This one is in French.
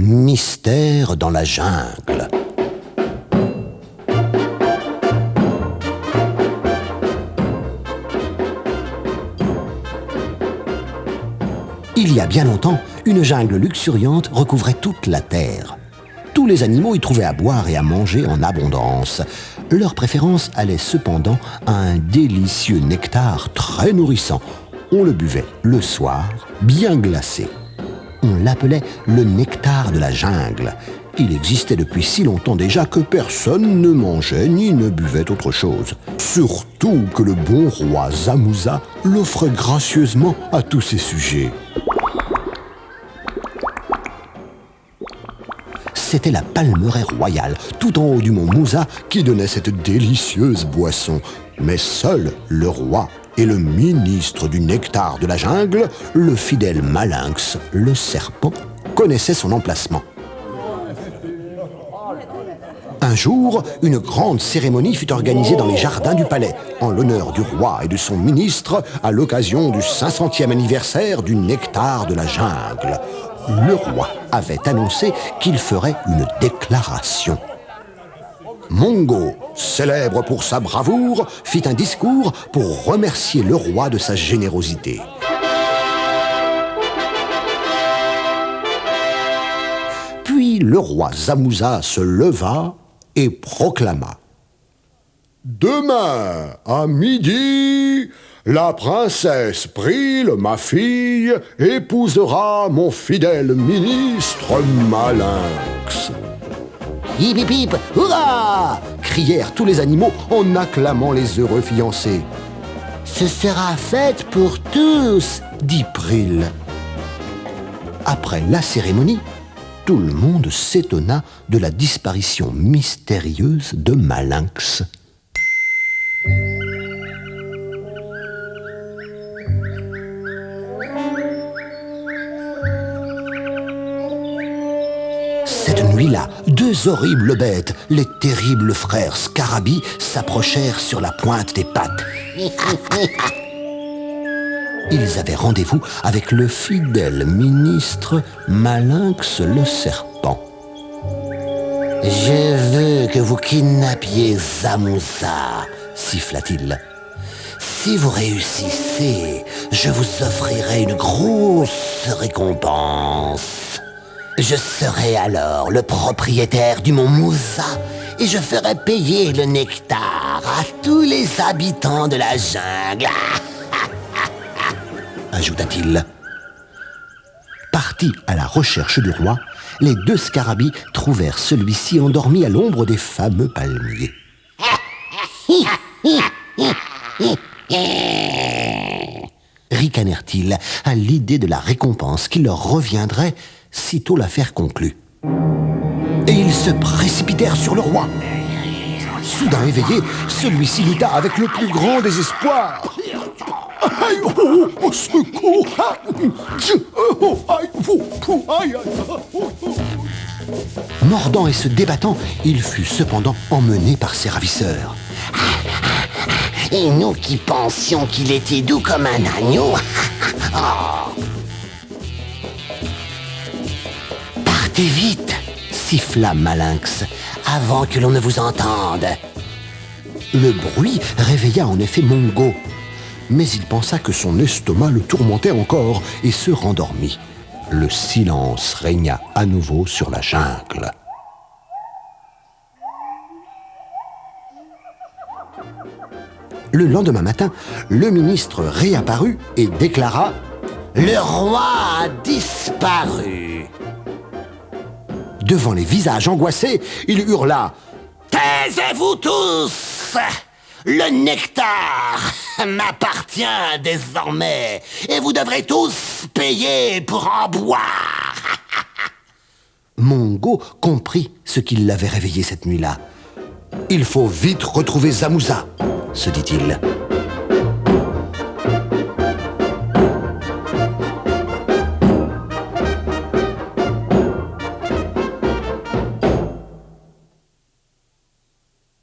Mystère dans la jungle. Il y a bien longtemps, une jungle luxuriante recouvrait toute la terre. Tous les animaux y trouvaient à boire et à manger en abondance. Leur préférence allait cependant à un délicieux nectar très nourrissant. On le buvait le soir, bien glacé. On l'appelait le nectar de la jungle. Il existait depuis si longtemps déjà que personne ne mangeait ni ne buvait autre chose. Surtout que le bon roi Zamuza l'offrait gracieusement à tous ses sujets. C'était la palmeraie royale, tout en haut du mont Musa, qui donnait cette délicieuse boisson. Mais seul le roi et le ministre du nectar de la jungle, le fidèle Malinx, le serpent, connaissaient son emplacement. Un jour, une grande cérémonie fut organisée dans les jardins du palais, en l'honneur du roi et de son ministre, à l'occasion du 500e anniversaire du nectar de la jungle. Le roi avait annoncé qu'il ferait une déclaration. Mongo, célèbre pour sa bravoure, fit un discours pour remercier le roi de sa générosité. Puis le roi Zamuza se leva et proclama: « Demain, à midi, la princesse Prile, ma fille, épousera mon fidèle ministre Malinx. » Hip hip hip, hurrah! Crièrent tous les animaux en acclamant les heureux fiancés. Ce sera fête pour tous, dit Prile. Après la cérémonie, tout le monde s'étonna de la disparition mystérieuse de Malinx. Cette nuit-là, deux horribles bêtes, les terribles frères Scarabis, s'approchèrent sur la pointe des pattes. Ils avaient rendez-vous avec le fidèle ministre Malinx le serpent. « Je veux que vous kidnappiez Zamuza, siffla-t-il. Si vous réussissez, je vous offrirai une grosse récompense. Je serai alors le propriétaire du mont Musa et je ferai payer le nectar à tous les habitants de la jungle. » ajouta-t-il. Partis à la recherche du roi, les deux Scarabis trouvèrent celui-ci endormi à l'ombre des fameux palmiers. Ricanèrent-ils à l'idée de la récompense qui leur reviendrait sitôt l'affaire conclue. Et ils se précipitèrent sur le roi. Soudain éveillé, celui-ci lutta avec le plus grand désespoir. Aïe, oh, au secours! Mordant et se débattant, il fut cependant emmené par ses ravisseurs. Et nous qui pensions qu'il était doux comme un agneau. Partez vite, siffla Malinx, avant que l'on ne vous entende. Le bruit réveilla en effet Mongo, mais il pensa que son estomac le tourmentait encore et se rendormit. Le silence régna à nouveau sur la jungle. Le lendemain matin, le ministre réapparut et déclara « Le roi a disparu !» Devant les visages angoissés, il hurla « Taisez-vous tous ! Le nectar m'appartient désormais et vous devrez tous payer pour en boire. » Mongo comprit ce qui l'avait réveillé cette nuit-là. « Il faut vite retrouver Zamuza !» se dit-il.